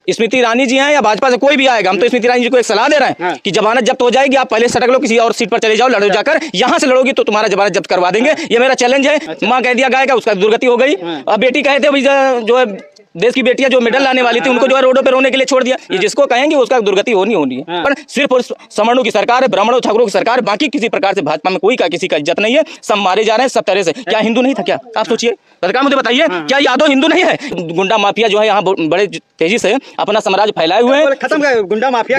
स्मृति ईरानी जी हैं या भाजपा से कोई भी आएगा, हम तो स्मृति ईरानी जी को एक सलाह दे रहे हैं कि जमानत जब्त हो जाएगी, आप पहले सटक लो, किसी और सीट पर चले जाओ, लड़ो जाकर, यहाँ से लड़ोगी तो तुम्हारा जमानत जब्त करवा देंगे। ये मेरा चैलेंज है। माँ कह दिया गाय का, उसका दुर्गति हो गई। अब बेटी कहे थे जो है देश की बेटियां जो मेडल लाने वाली थी उनको जो है रोडों पे रोने के लिए छोड़ दिया। ये जिसको कहेंगे उसका दुर्गति होनी है। पर सिर्फ सवर्णों की सरकार है, ब्राह्मणों ठाकुरों की सरकार, बाकी किसी प्रकार से भाजपा में कोई का किसी का इज्जत नहीं है। सब मारे जा रहे हैं सब तरह से। क्या हिंदू नहीं था क्या? आप सोचिए, सरकार मुझे बताइए, क्या यादव हिंदू नहीं है? गुंडा माफिया जो है यहाँ बड़े तेजी से अपना साम्राज्य फैलाए हुए हैं। खत्म गुंडा माफिया,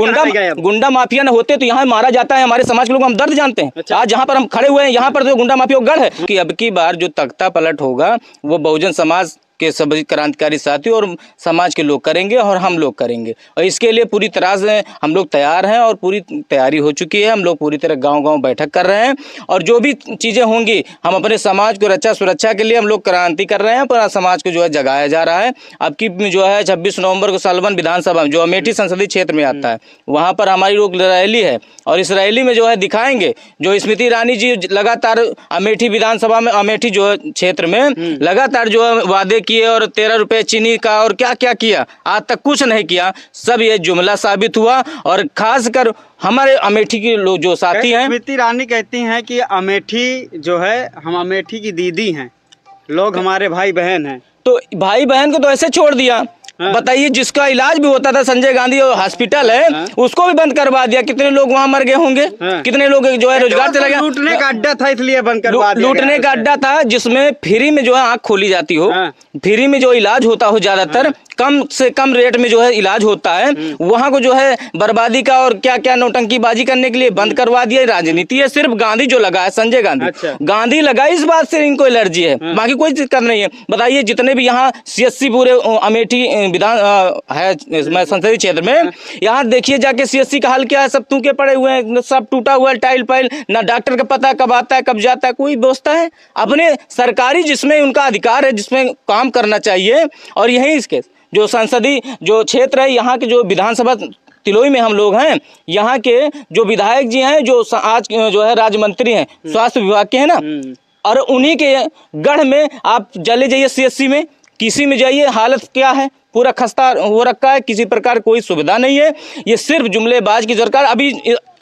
गुंडा माफिया न होते तो यहाँ मारा जाता है। हमारे समाज के लोग हम दर्द जानते हैं। आज जहाँ पर हम खड़े हुए हैं यहाँ पर जो गुंडा माफिया गढ़ है कि अब की बार जो तख्ता पलट होगा वो बहुजन समाज के सभी क्रांतिकारी साथी और समाज के लोग करेंगे और हम लोग करेंगे। और इसके लिए पूरी तरह से हम लोग तैयार हैं और पूरी तैयारी हो चुकी है। हम लोग पूरी तरह गांव-गांव बैठक कर रहे हैं और जो भी चीज़ें होंगी हम अपने समाज को रक्षा सुरक्षा के लिए हम लोग क्रांति कर रहे हैं। पूरा समाज को जो है जगाया जा रहा है। अब की जो है 26 नवंबर को सालवन विधानसभा जो अमेठी संसदीय क्षेत्र में आता है वहाँ पर हमारी लोग रैली है और इस रैली में जो है दिखाएंगे जो स्मृति ईरानी जी लगातार अमेठी विधानसभा में, अमेठी जो है क्षेत्र में लगातार जो है वादे किए और 13 रुपए चीनी का और क्या क्या किया, आज तक कुछ नहीं किया। सब ये जुमला साबित हुआ और खासकर हमारे अमेठी के लोग जो साथी हैं। स्मृति ईरानी कहती हैं कि अमेठी जो है हम अमेठी की दीदी हैं, लोग हमारे भाई बहन हैं। तो भाई बहन को तो ऐसे छोड़ दिया। बताइए, जिसका इलाज भी होता था संजय गांधी हॉस्पिटल है उसको भी बंद करवा दिया। कितने लोग वहां मर गए होंगे, कितने लोग जो है रोजगार चला गया। लूटने का अड्डा था इसलिए बंद करवा दिया। लूटने का अड्डा था जिसमें फ्री में जो है आंख खोली जाती हो, फ्री में जो इलाज होता हो, ज्यादातर कम से कम रेट में जो है इलाज होता है, वहां को जो है बर्बादी का और क्या क्या नौटंकीबाजी करने के लिए बंद करवा दिया। राजनीति है, सिर्फ गांधी जो लगा है, संजय गांधी गांधी लगा, इस बात से इनको एलर्जी है, बाकी कोई दिक्कत नहीं है। बताइए, जितने भी यहाँ CSC पूरे अमेठी विधान है संसदीय क्षेत्र में, यहाँ देखिए जाके CSC का हाल क्या है। सब टूके पड़े हुए हैं, सब टूटा हुआ है, टाइल पाइल, ना डॉक्टर का पता कब आता है कब जाता है, कोई व्यवस्था है। अपने सरकारी जिसमें उनका अधिकार है, जिसमें काम करना चाहिए। और यही इसके जो संसदीय जो क्षेत्र है, यहाँ के जो विधानसभा तिलोई में हम लोग हैं, यहाँ के जो विधायक जी हैं, जो आज जो है राज्य मंत्री हैं, स्वास्थ्य विभाग के हैं ना, और उन्हीं के गढ़ में आप चले जाइए CSC में, किसी में जाइए, हालत क्या है, पूरा खस्ता हो रखा है, किसी प्रकार कोई सुविधा नहीं है। ये सिर्फ जुमलेबाज की सरकार। अभी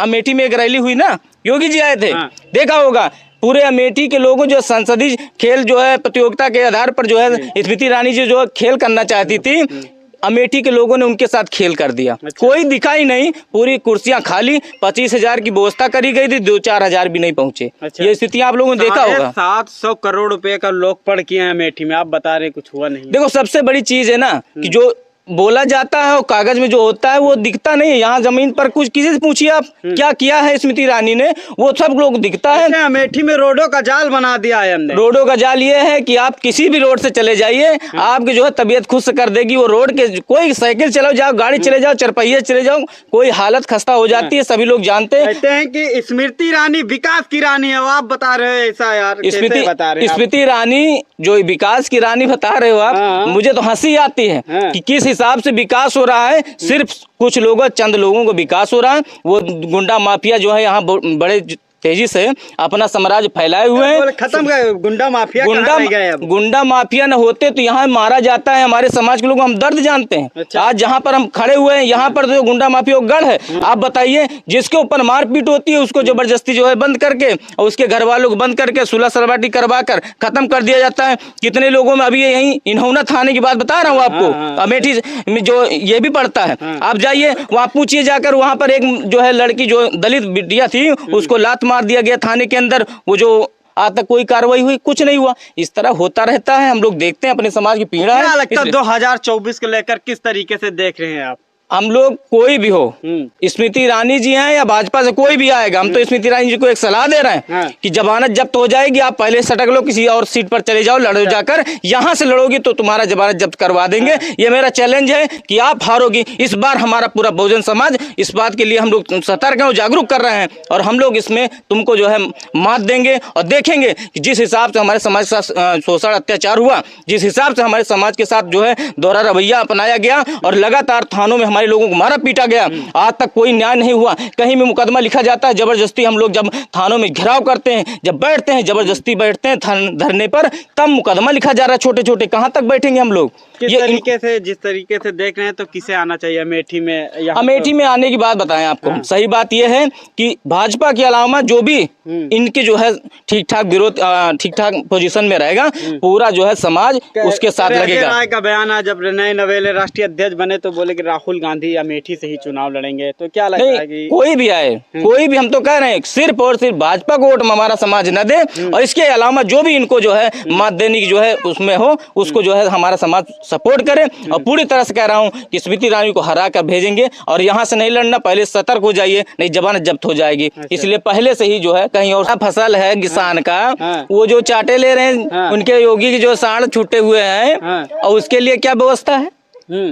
अमेठी में एक रैली हुई ना, योगी जी आए थे, देखा होगा पूरे अमेठी के लोगों जो संसदीय खेल जो है प्रतियोगिता के आधार पर जो है स्मृति ईरानी जी जो खेल करना चाहती थी, अमेठी के लोगों ने उनके साथ खेल कर दिया। कोई दिखा ही नहीं, पूरी कुर्सियां खाली, 25,000 की व्यवस्था करी गई थी, 2-4 हजार भी नहीं पहुंचे। ये स्थिति आप लोगों ने देखा होगा। 700 करोड़ रुपए का लोकपण किए हैं अमेठी में, आप बता रहे कुछ हुआ नहीं। देखो, सबसे बड़ी चीज है ना कि जो बोला जाता है और कागज में जो होता है वो दिखता नहीं है। यहाँ जमीन पर कुछ किसी से पूछिए आप क्या किया है स्मृति ईरानी ने, वो सब लोग दिखता है। अमेठी में रोडों का जाल बना दिया है हमने। रोडों का जाल ये है कि आप किसी भी रोड से चले जाइए, आपकी जो है तबीयत खुद से कर देगी। वो रोड के कोई साइकिल चलाओ, जाओ गाड़ी चले जाओ, चरपहिया चले जाओ, कोई हालत खस्ता हो जाती है। सभी लोग जानते हैं। कहते हैं कि स्मृति ईरानी विकास की रानी है, आप बता रहे हो ऐसा यार? स्मृति ईरानी जो विकास की रानी बता रहे हो आप, मुझे तो हंसी आती है कि किस हिसाब से विकास हो रहा है। सिर्फ कुछ लोगों, चंद लोगों को विकास हो रहा है। वो गुंडा माफिया जो है यहाँ बड़े तेजी से अपना साम्राज्य फैलाए हुए हैं। खत्म गुंडा माफिया न होते तो यहाँ मारा जाता है। हमारे समाज के लोग हम दर्द जानते हैं। आज जहाँ पर हम खड़े हुए हैं यहाँ पर जो गुंडा माफिया गढ़ है, आप बताइए, जिसके ऊपर मारपीट होती है उसको जबरदस्ती जो है बंद करके और उसके घर वालों को बंद करके सुलह सलबाटी करवा कर खत्म कर दिया जाता है। कितने लोगों में अभी यही इन्होंने थाने की बात बता रहा हूँ आपको, अमेठी में जो ये भी पड़ता है। आप जाइए वहाँ पूछिए जाकर, वहाँ पर एक जो है लड़की जो दलित बिटिया थी उसको लात मार दिया गया थाने के अंदर। वो जो आज तक कोई कार्रवाई हुई, कुछ नहीं हुआ। इस तरह होता रहता है। हम लोग देखते हैं, अपने समाज की पीड़ा है। क्या लगता है 2024 को लेकर किस तरीके से देख रहे हैं आप? हम लोग कोई भी हो, स्मृति ईरानी जी हैं या भाजपा से कोई भी आएगा, हम तो स्मृति ईरानी जी को एक सलाह दे रहे हैं कि जमानत जब्त हो जाएगी, आप पहले सटक लो, किसी और सीट पर चले जाओ, लड़ो जाकर, यहाँ से लड़ोगी तो तुम्हारा जमानत जब्त करवा देंगे। ये मेरा चैलेंज है कि आप हारोगी। इस बार हमारा पूरा बहुजन समाज इस बात के लिए हम लोग सतर्क हैं और जागरूक कर रहे हैं और हम लोग इसमें तुमको जो है मात देंगे और देखेंगे कि जिस हिसाब से हमारे समाज के साथ शोषण अत्याचार हुआ, जिस हिसाब से हमारे समाज के साथ जो है दोहरा रवैया अपनाया गया और लगातार थानों में हमारे लोगों को मारा पीटा गया, आज तक कोई न्याय नहीं हुआ। कहीं भी मुकदमा लिखा जाता है, जबरदस्ती हम लोग जब थानों में घेराव करते हैं, जब बैठते हैं जबरदस्ती बैठते हैं धरने पर, तब मुकदमा लिखा जा रहा है छोटे छोटे। कहाँ तक बैठेंगे हम लोग? जिस तरीके से देख रहे हैं तो किसे आना चाहिए अमेठी में? अमेठी में आने की बात बताएं आपको, सही बात यह है कि भाजपा के अलावा जो भी इनके जो है ठीक ठाक विरोध ठीक ठाक पोजीशन में रहेगा, पूरा जो है समाज उसके साथ लगेगा। राय का बयान है, जब नए नवेले राष्ट्रीय अध्यक्ष बने तो बोले कि राहुल गांधी अमेठी से ही चुनाव लड़ेंगे, तो क्या लगता है कि कोई भी आए, कोई भी, हम तो कह रहे हैं सिर्फ और सिर्फ भाजपा को वोट हमारा समाज न दे, और इसके अलावा जो भी इनको जो है मत देने की जो है उसमें हो, उसको जो है हमारा समाज सपोर्ट करे। और पूरी तरह से कह रहा हूँ कि स्मृति ईरानी को हरा कर भेजेंगे, और यहाँ से नहीं लड़ना, पहले सतर्क हो जाइए, नहीं जबान जब्त हो जाएगी। इसलिए पहले से ही जो है कहीं और फसल है किसान का, वो जो चाटे ले रहे हैं, उनके योगी की जो सांड छूटे हुए हैं, और उसके लिए क्या व्यवस्था है,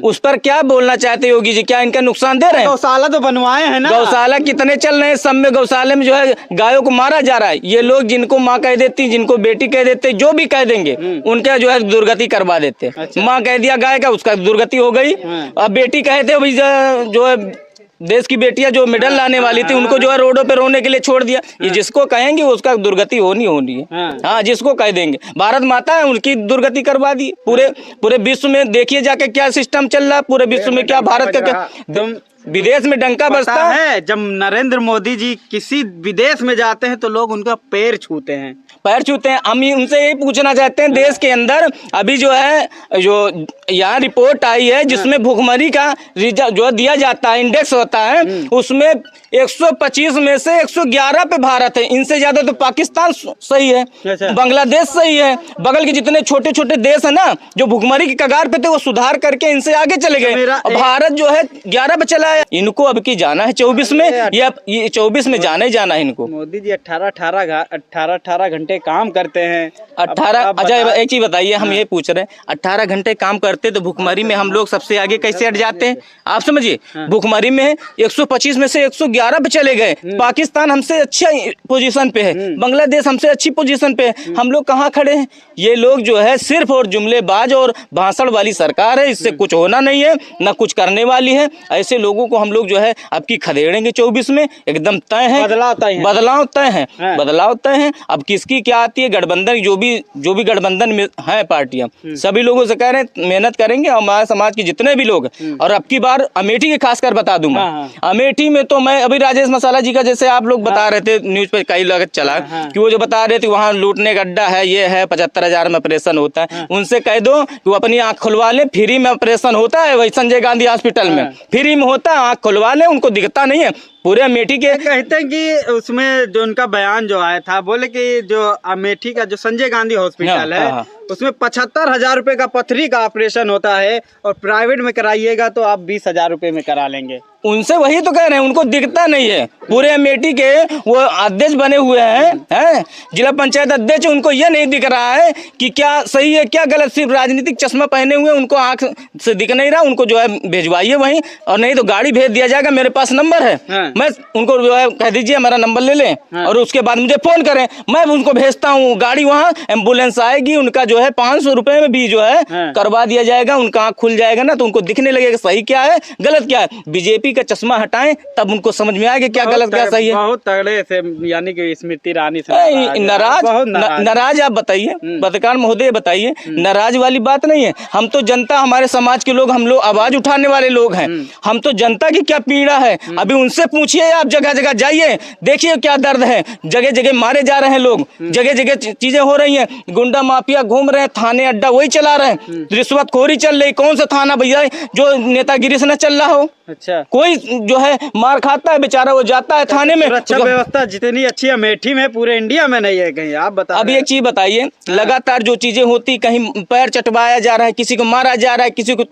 उस पर क्या बोलना चाहते योगी जी? क्या इनका नुकसान दे रहे हैं? गौशाला तो बनवाए हैं ना, गौशाला कितने चल रहे हैं, सब में गौशाले में जो है गायों को मारा जा रहा है। ये लोग जिनको माँ कह देती, जिनको बेटी कह देते, जो भी कह देंगे उनका जो है दुर्गति करवा देते। माँ कह दिया गाय का, उसका दुर्गति हो गई। अब बेटी कहते भाई जो है देश की बेटियां जो मेडल लाने वाली थी, उनको जो है रोडों पे रोने के लिए छोड़ दिया। ये जिसको कहेंगे उसका दुर्गति होनी है। हाँ, जिसको कह देंगे भारत माता है, उनकी दुर्गति करवा दी। पूरे विश्व में देखिए जाके क्या सिस्टम चल रहा है, पूरे विश्व में क्या भारत का क्या विदेश में डंका बजता है। जब नरेंद्र मोदी जी किसी विदेश में जाते हैं तो लोग उनका पैर छूते हैं, हम उनसे यही पूछना चाहते हैं, देश के अंदर अभी जो है जो यहाँ रिपोर्ट आई है जिसमें भुखमरी का जो दिया जाता है, इंडेक्स होता है, उसमें 125 में से 111 पे भारत है। इनसे ज्यादा तो पाकिस्तान सही है, बांग्लादेश सही है, बगल के जितने छोटे छोटे देश है ना जो भुखमरी की कगार पे थे, वो सुधार करके इनसे आगे चले गए। भारत जो है 11 पे चला है। इनको अब की जाना है 24 में, ये 24 में जाना ही जाना है इनको। मोदी जी 18 घंटे काम करते हैं। 18 अच्छा एक चीज बताइए, हम ये पूछ रहे हैं 18 घंटे काम करते तो भुखमरी में हम लोग सबसे आगे कैसे हट जाते हैं? आप समझिए, भुखमरी में 125 में से 111 पे चले गए। पाकिस्तान हमसे अच्छा पोजीशन पे है, बांग्लादेश हमसे अच्छी पोजीशन पे है, हम लोग कहाँ खड़े हैं? ये लोग जो है सिर्फ और जुमलेबाज और भाषण वाली सरकार है, इससे कुछ होना नहीं है, ना कुछ करने वाली है। ऐसे लोगों को हम लोग जो है अब की खदेड़ेंगे 24 में, एकदम तय है। बदलाव तय है। अब किसकी क्या आती है, गठबंधन जो भी गठबंधन में है पार्टियां, सभी लोगों से कह रहे हैं मेहनत करेंगे, हमारे समाज के जितने भी लोग। और अब की बार अमेठी के खासकर बता दूं मैं, अमेठी में तो मैं अभी राजेश मसाला जी का जैसे आप लोग बता रहे थे, न्यूज पे कई लोग चला कि वो जो बता रहे थे वहाँ लूटने का अड्डा है, ये है 75,000 में ऑपरेशन होता है। उनसे कह दो कि वो अपनी आंख खुलवा ले, फ्री में ऑपरेशन होता है, वही संजय गांधी हॉस्पिटल में फ्री में होता है, आंख खुलवा ले, उनको दिखता नहीं है। पूरे अमेठी के कहते हैं कि उसमें जो उनका बयान जो आया था, बोले कि जो अमेठी का जो संजय गांधी हॉस्पिटल है उसमें 75,000 रुपए का पथरी का ऑपरेशन होता है, और प्राइवेट में कराइएगा तो आप 20,000 रुपए में करा लेंगे। उनसे वही तो कह रहे हैं, उनको दिखता नहीं है। पूरे अमेठी के वो अध्यक्ष बने हुए हैं, जिला पंचायत अध्यक्ष, उनको ये नहीं दिख रहा है कि क्या सही है क्या गलत। सिर्फ राजनीतिक चश्मा पहने हुए, उनको आंख से दिख नहीं रहा। उनको जो है भेजवाइए वहीं, और नहीं तो गाड़ी भेज दिया जाएगा, मेरे पास नंबर है। मैं उनको जो है कह दीजिए मेरा नंबर ले लें, और उसके बाद मुझे फोन करें, मैं उनको भेजता हूँ गाड़ी, वहाँ एम्बुलेंस आएगी, उनका जो है 500 रुपए में भी जो है करवा दिया जाएगा। उनका आंख खुल जाएगा ना, तो उनको दिखने लगेगा सही क्या है गलत क्या है। बीजेपी का चश्मा हटाएं, तब उनको समझ में आएगा क्या गलत क्या सही है। बहुत तगड़े से यानी कि स्मृति ईरानी से नाराज आप बताइए, पत्रकार महोदय बताइए, नाराज वाली बात नहीं है। हम तो जनता, हमारे समाज के लोग, हम लोग आवाज उठाने वाले लोग हैं। हम तो जनता की क्या पीड़ा है अभी उनसे पूछिए। आप जगह जगह जाइए, देखिए क्या दर्द है। जगह जगह मारे जा रहे हैं लोग, जगह जगह चीजें हो रही हैं, गुंडा माफिया घूम रहे हैं, थाने अड्डा वही चला रहे हैं, रिश्वतखोरी चल रही। कौन सा थाना भैया जो नेतागिरी से न चल रहा हो? अच्छा, कोई जो है मार खाता है बेचारा, वो जाता है थाने में। अच्छा, व्यवस्था जितनी अच्छी अमेठी में पूरे इंडिया में नहीं है कहीं। आप बता, अभी एक चीज बताइए, लगातार जो चीजें होती, कहीं पैर चटवाया जा रहा है, किसी को मारा जा रहा है, किसी को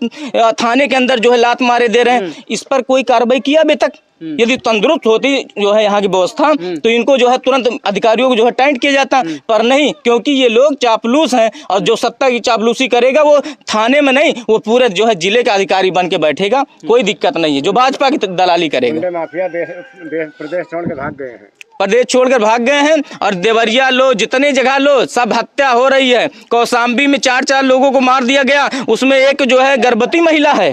थाने के अंदर जो है लात मारे दे रहे हैं, इस पर कोई कार्रवाई किया अभी तक? यदि तंदुरुस्त होती जो है यहाँ की व्यवस्था, तो इनको जो है तुरंत अधिकारियों को जो है टाइट किया जाता, पर नहीं, क्योंकि ये लोग चापलूस हैं, और जो सत्ता की चापलूसी करेगा वो थाने में नहीं, वो पूरे जो है जिले का अधिकारी बन के बैठेगा, कोई दिक्कत नहीं है। जो भाजपा की दलाली करेगा, माफिया प्रदेश छोड़ के भाग गए हैं। प्रदेश छोड़कर भाग गए हैं। और देवरिया लो, जितने जगह लो, सब हत्या हो रही है। कौशाम्बी में 4 लोगों को मार दिया गया, उसमें एक जो है गर्भवती महिला है,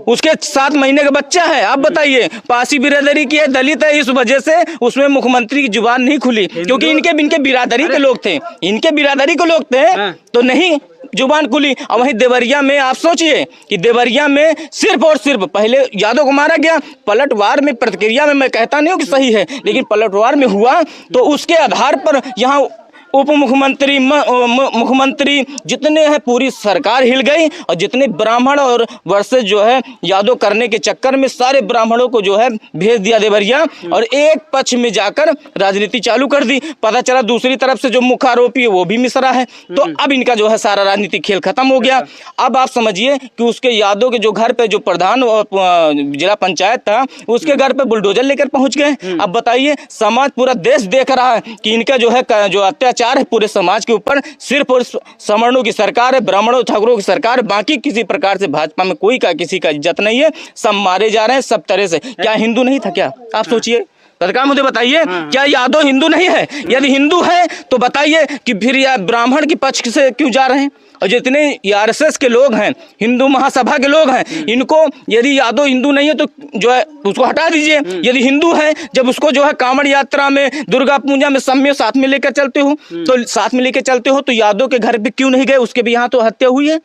उसके 7 महीने का बच्चा है। आप बताइए, पासी बिरादरी की है, दलित है, इस वजह से उसमें मुख्यमंत्री की जुबान नहीं खुली, क्योंकि इनके बिरादरी के लोग थे, इनके बिरादरी के लोग थे, तो नहीं जुबान खुली। और वहीं देवरिया में आप सोचिए कि देवरिया में सिर्फ और सिर्फ पहले यादव को मारा गया, पलटवार में प्रतिक्रिया में मैं कहता नहीं हूँ कि सही है, लेकिन पलटवार में हुआ तो उसके आधार पर यहाँ उप मुख्यमंत्री मुख्यमंत्री जितने हैं पूरी सरकार हिल गई। और जितने ब्राह्मण और वर्सेस जो है यादव करने के चक्कर में सारे ब्राह्मणों को जो है भेज दिया देवरिया, और एक पक्ष में जाकर राजनीति चालू कर दी। पता चला दूसरी तरफ से जो मुख्य आरोपी है वो भी मिश्रा है। तो अब इनका जो है सारा राजनीतिक खेल खत्म हो गया। अब आप समझिए कि उसके यादव के जो घर पे जो प्रधान और जिला पंचायत था, उसके घर पे बुलडोजर लेकर पहुंच गए। अब बताइए, समाज पूरा देश देख रहा है कि इनका जो है जो अत्याचार है पूरे समाज के ऊपर, सिर्फ और सवर्णों की सरकार है, ब्राह्मणों ठाकुरों की सरकार, बाकी किसी प्रकार से भाजपा में कोई का किसी का इज्जत नहीं है, सब मारे जा रहे हैं सब तरह से। क्या हिंदू नहीं था क्या? आप सोचिए, सरकार मुझे बताइए, क्या यादव हिंदू नहीं है? यदि हिंदू है तो बताइए कि फिर यह ब्राह्मण के पक्ष से क्यों जा रहे हैं? और जितने आरएसएस के लोग हैं, हिंदू महासभा के लोग हैं, इनको यदि यादव हिंदू नहीं है तो जो है उसको हटा दीजिए। यदि हिंदू है, जब उसको जो है कांवड़ यात्रा में, दुर्गा पूजा में सब में साथ में लेकर चलते हो, तो साथ में लेकर चलते हो, तो यादव के घर पे क्यों नहीं गए? उसके भी यहाँ तो हत्या हुई है,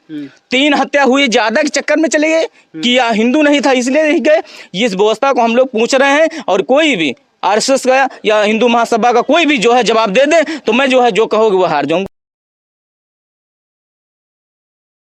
3 हत्या हुई, ज्यादा के चक्कर में चले गए कि या हिंदू नहीं था इसलिए नहीं गए। इस व्यवस्था को हम लोग पूछ रहे हैं, और कोई भी आरएसएस का या हिंदू महासभा का कोई भी जो है जवाब दे दे तो मैं जो है जो कहोगे वो हार जाऊंगा।